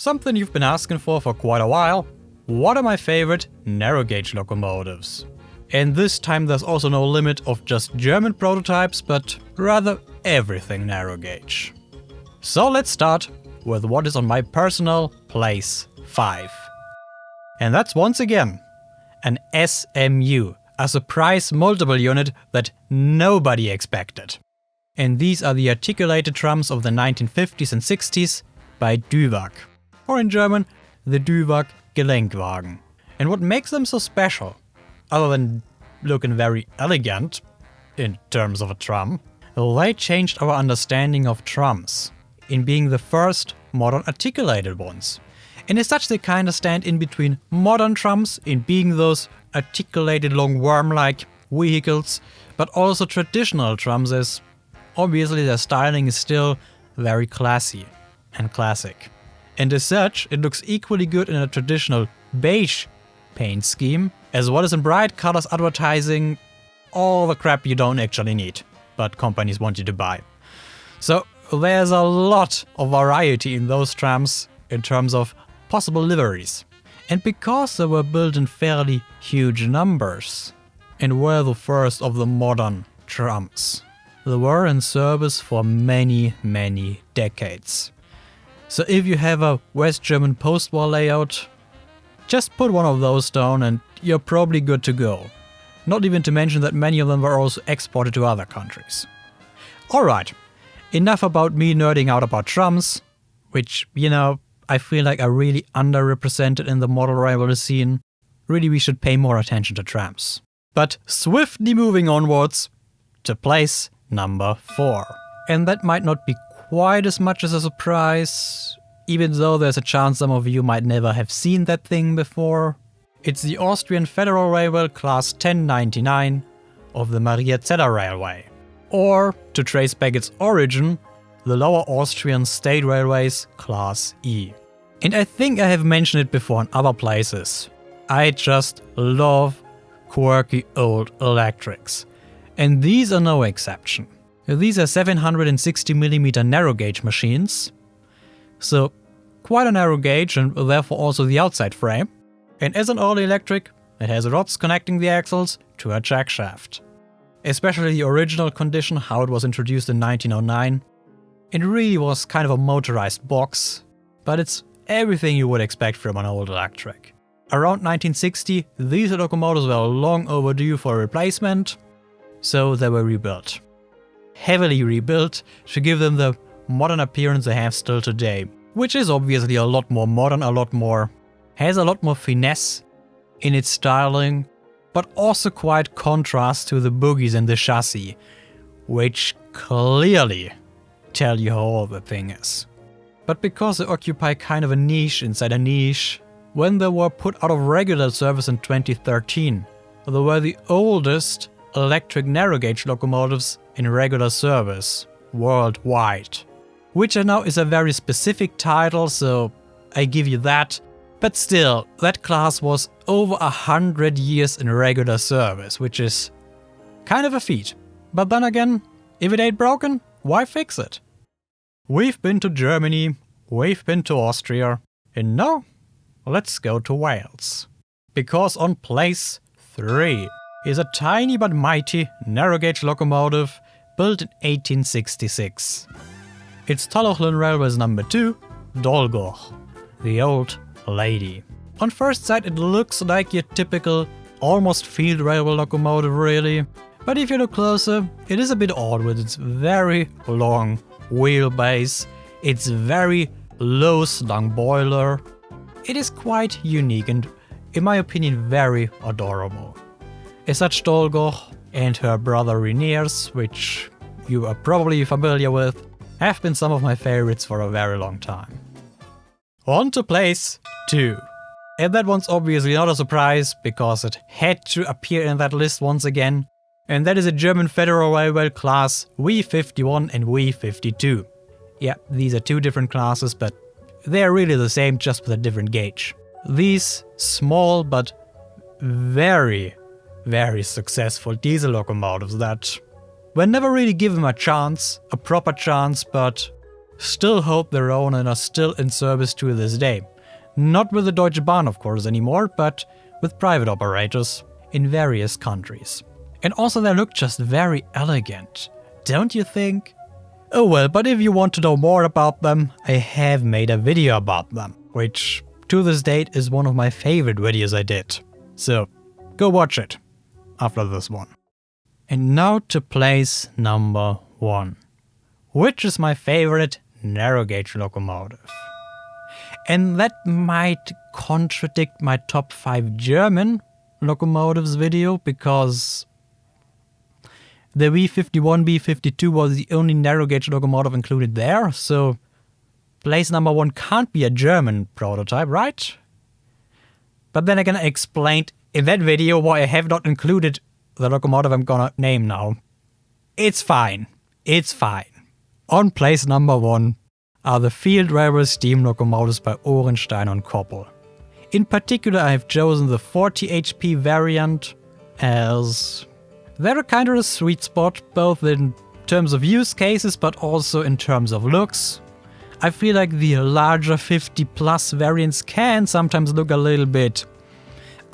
something you've been asking for quite a while. What are my favorite narrow gauge locomotives? And this time there's also no limit of just German prototypes, but rather everything narrow gauge. So let's start with what is on my personal place 5. And that's once again an SMU, a surprise multiple unit that nobody expected. And these are the articulated trams of the 1950s and 60s by DUWAG, or in German, the DUWAG Gelenkwagen. And what makes them so special, other than looking very elegant in terms of a tram, they changed our understanding of trams in being the first modern articulated ones. And as such they kinda stand in between modern trams in being those articulated long worm-like vehicles, but also traditional trams, as obviously their styling is still very classy and classic. And as such, it looks equally good in a traditional beige paint scheme, as well as in bright colors advertising all the crap you don't actually need, but companies want you to buy. So there's a lot of variety in those trams in terms of possible liveries. And because they were built in fairly huge numbers, and were the first of the modern trams, they were in service for many, many decades. So if you have a West German post-war layout, just put one of those down and you're probably good to go. Not even to mention that many of them were also exported to other countries. Alright, enough about me nerding out about trams, which, I feel like are really underrepresented in the model railway scene. Really, we should pay more attention to trams. But swiftly moving onwards to place number 4. And that might not be quite as much as a surprise, even though there's a chance some of you might never have seen that thing before. It's the Austrian Federal Railway Class 1099 of the Maria Zeller Railway. Or, to trace back its origin, the Lower Austrian State Railways Class E. And I think I have mentioned it before in other places. I just love quirky old electrics. And these are no exception. These are 760mm narrow gauge machines, so quite a narrow gauge and therefore also the outside frame. And as an early electric, it has rods connecting the axles to a jack shaft. Especially the original condition, how it was introduced in 1909. It really was kind of a motorized box, but it's everything you would expect from an old electric. Around 1960, these locomotives were long overdue for replacement, so they were rebuilt. Heavily rebuilt to give them the modern appearance they have still today, which is obviously a lot more modern, has a lot more finesse in its styling, but also quite contrast to the bogies in the chassis, which clearly tell you how old the thing is. But because they occupy kind of a niche inside a niche, when they were put out of regular service in 2013, they were the oldest electric narrow gauge locomotives in regular service worldwide. Which I know is a very specific title, so I give you that. But still, that class was over 100 years in regular service, which is kind of a feat. But then again, if it ain't broken, why fix it? We've been to Germany, we've been to Austria, and now let's go to Wales. Because on place 3 is a tiny but mighty narrow gauge locomotive built in 1866. It's Tulloghlin Railway's number 2, Dolgoch, the old lady. On first sight it looks like your typical, almost field railway locomotive really, but if you look closer, it is a bit odd with its very long wheelbase, its very low slung boiler. It is quite unique and, in my opinion, very adorable. As such, Dolgoch and her brother Reniers, which you are probably familiar with, have been some of my favorites for a very long time. On to place 2. And that one's obviously not a surprise, because it had to appear in that list once again. And that is a German Federal Railway class V51 and V52. Yeah, these are two different classes, but they're really the same, just with a different gauge. These small but very, very successful diesel locomotives that were never really given a chance, a proper chance, but still hold their own and are still in service to this day. Not with the Deutsche Bahn, of course, anymore, but with private operators in various countries. And also they look just very elegant, don't you think? Oh well, but if you want to know more about them, I have made a video about them, which to this date is one of my favorite videos I did. So go watch it after this one. And now to place number 1. Which is my favorite narrow gauge locomotive? And that might contradict my top 5 German locomotives video, because the V51, B52 was the only narrow gauge locomotive included there, so place number 1 can't be a German prototype, right? But then again, I explained in that video why I have not included the locomotive I'm gonna name now. It's fine. It's fine. On place number 1 are the Field Railway steam locomotives by Ohrenstein and Koppel. In particular, I have chosen the 40 HP variant, as they're kind of a sweet spot, both in terms of use cases but also in terms of looks. I feel like the larger 50 plus variants can sometimes look a little bit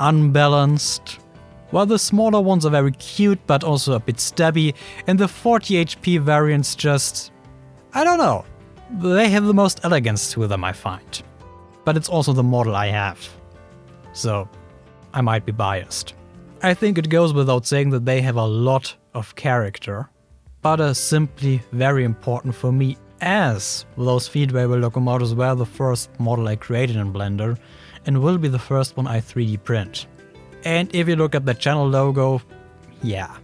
unbalanced, while the smaller ones are very cute but also a bit stubby, and the 40 HP variants just, I don't know, they have the most elegance to them, I find. But it's also the model I have, so I might be biased. I think it goes without saying that they have a lot of character, but are simply very important for me, as those Field Railway locomotives were the first model I created in Blender and will be the first one I 3D print. And if you look at the channel logo, yeah.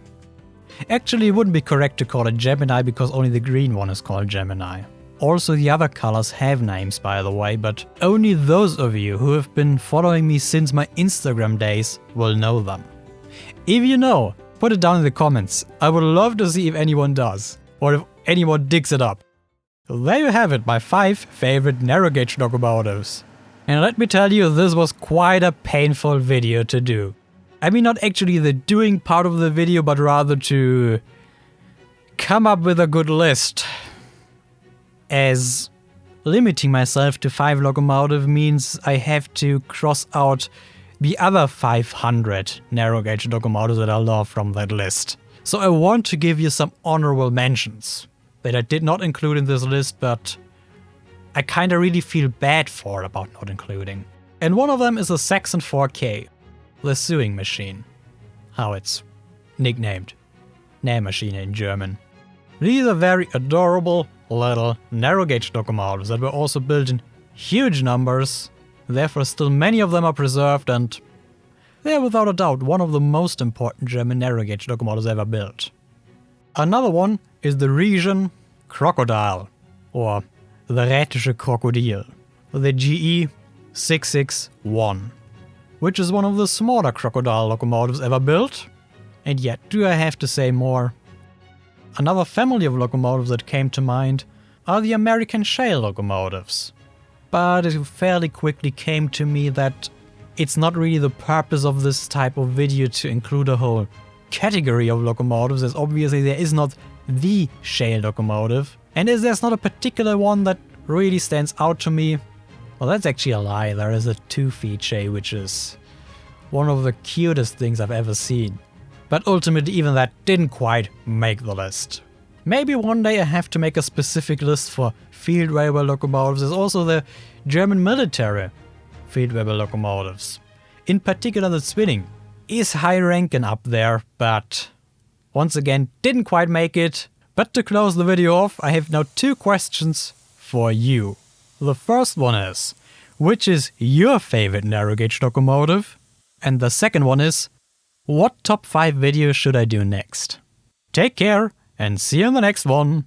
Actually, it wouldn't be correct to call it Gemini, because only the green one is called Gemini. Also, the other colors have names, by the way, but only those of you who have been following me since my Instagram days will know them. If you know, put it down in the comments. I would love to see if anyone does, or if anyone digs it up. There you have it, my 5 favorite narrow gauge locomotives. And let me tell you, this was quite a painful video to do. I mean, not actually the doing part of the video, but rather to come up with a good list. As limiting myself to 5 locomotives means I have to cross out the other 500 narrow gauge locomotives that I love from that list. So I want to give you some honorable mentions that I did not include in this list, but I kinda really feel bad for about not including. And one of them is the Saxon 4K, the sewing machine, how it's nicknamed, Nähmaschine in German. These are very adorable little narrow gauge locomotives that were also built in huge numbers, therefore still many of them are preserved, and they are without a doubt one of the most important German narrow gauge locomotives ever built. Another one is the Rhesian Crocodile, or the Rätische Krokodil, the GE 661, which is one of the smaller crocodile locomotives ever built, and yet do I have to say more? Another family of locomotives that came to mind are the American shale locomotives. But it fairly quickly came to me that it's not really the purpose of this type of video to include a whole category of locomotives, as obviously there is not the shale locomotive. And as there's not a particular one that really stands out to me, well, that's actually a lie. There is a 2-feet shale, which is one of the cutest things I've ever seen. But ultimately even that didn't quite make the list. Maybe one day I have to make a specific list for Field Railway locomotives. There's also the German military Field Railway locomotives. In particular, the Zwilling is high ranking up there, but once again didn't quite make it. But to close the video off, I have now 2 questions for you. The first one is, which is your favorite narrow gauge locomotive? And the second one is, what top 5 videos should I do next? Take care and see you in the next one.